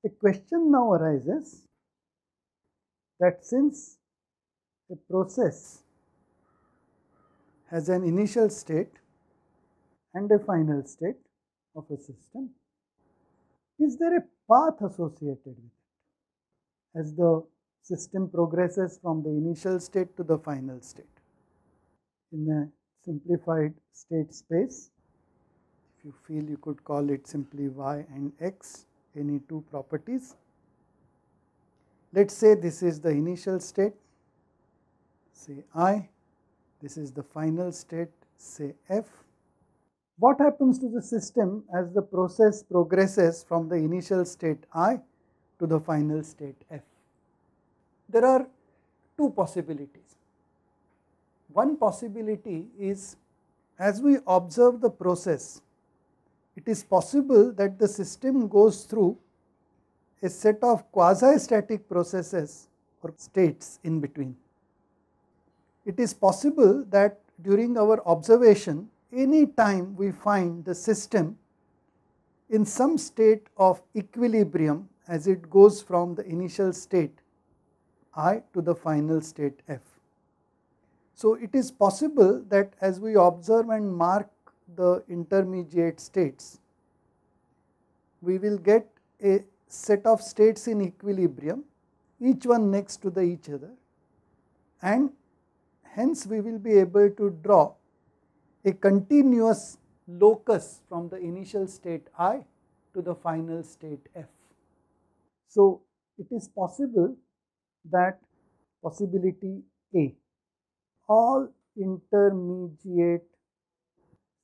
A question now arises that since a process has an initial state and a final state of a system, is there a path associated with it as the system progresses from the initial state to the final state? In a simplified state space, if you feel, you could call it simply y and x, any two properties. Let us say this is the initial state, say I, this is the final state, say f. What happens to the system as the process progresses from the initial state I to the final state f? There are two possibilities. One possibility is, as we observe the process, it is possible that the system goes through a set of quasi-static processes or states in between. It is possible that during our observation, any time we find the system in some state of equilibrium as it goes from the initial state I to the final state f. So it is possible that as we observe and mark the intermediate states, we will get a set of states in equilibrium, each one next to each other, and hence we will be able to draw a continuous locus from the initial state I to the final state f. So it is possible that possibility A, all intermediate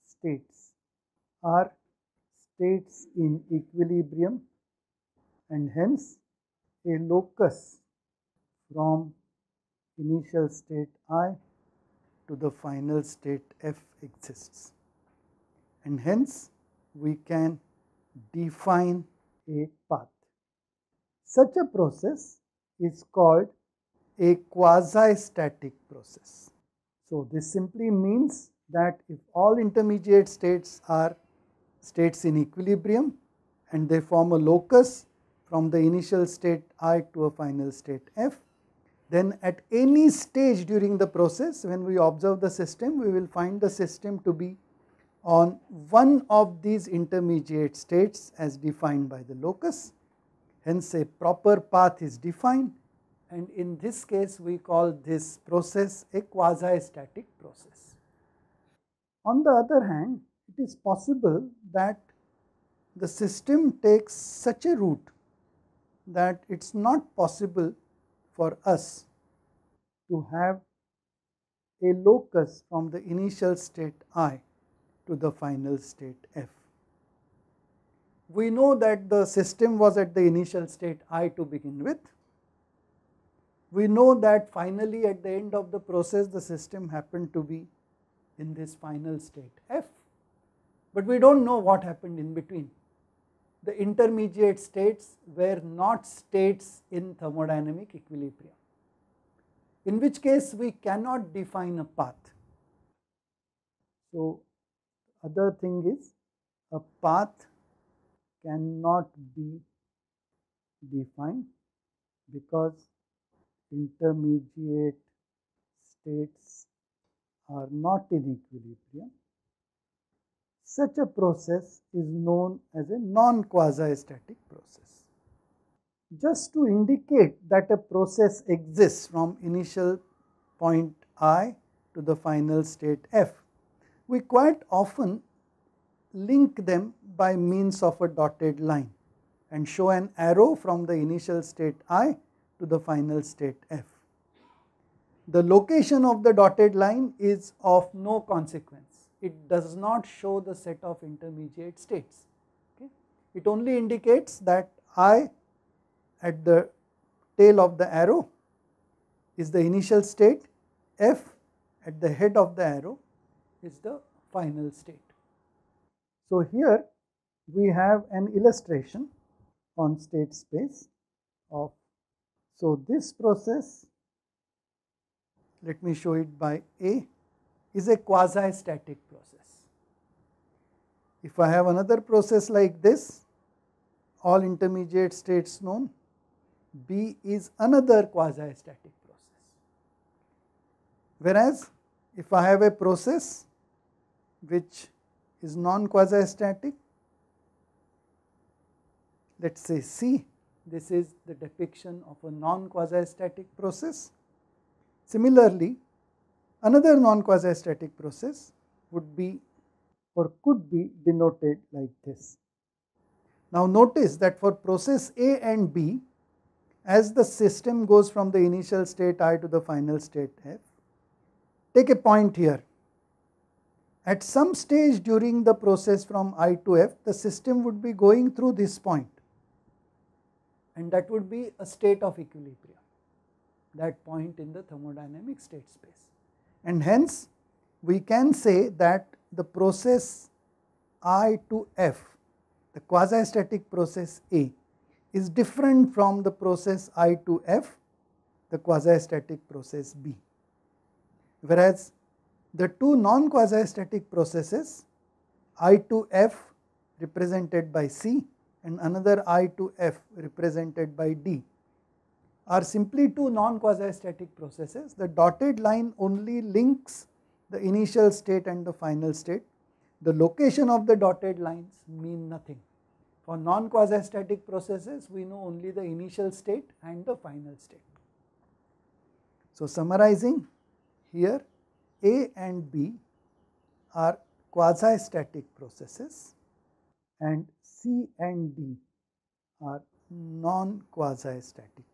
states are states in equilibrium, and hence a locus from initial state I to the final state f exists, and hence we can define a path. Such a process is called a quasi-static process. So this simply means that if all intermediate states are states in equilibrium and they form a locus from the initial state I to a final state f, then at any stage during the process when we observe the system, we will find the system to be on one of these intermediate states as defined by the locus. Hence a proper path is defined, and in this case we call this process a quasi-static process. On the other hand, it is possible that the system takes such a route that it is not possible for us to have a locus from the initial state I to the final state f. We know that the system was at the initial state I to begin with. We know that finally at the end of the process the system happened to be in this final state f, but we do not know what happened in between. The intermediate states were not states in thermodynamic equilibrium, in which case we cannot define a path. So other thing is, a path cannot be defined because intermediate states are not in equilibrium. Such a process is known as a non-quasi-static process. Just to indicate that a process exists from initial point I to the final state f, we quite often link them by means of a dotted line and show an arrow from the initial state I to the final state f. The location of the dotted line is of no consequence. It does not show the set of intermediate states. Okay? It only indicates that I at the tail of the arrow is the initial state, f at the head of the arrow is the final state. So here we have an illustration on state space of, so this process, let me show it by A, is a quasi-static process. If I have another process like this, all intermediate states known. B is another quasi-static process. Whereas if I have a process which is non-quasi-static, let us say C, this is the depiction of a non-quasi-static process. Similarly, another non-quasi-static process would be or could be denoted like this. Now notice that for process A and B, as the system goes from the initial state I to the final state F, take a point here. At some stage during the process from I to F, the system would be going through this point, and that would be a state of equilibrium, that point in the thermodynamic state space. And hence, we can say that the process I to F, the quasi-static process A, is different from the process I to F, the quasi-static process B. Whereas the two non-quasi-static processes, I to F represented by C and another I to F represented by D, are simply two non-quasi-static processes. The dotted line only links the initial state and the final state. The location of the dotted lines mean nothing. For non-quasi-static processes, we know only the initial state and the final state. So summarizing, here A and B are quasi-static processes and C and D are non-quasi-static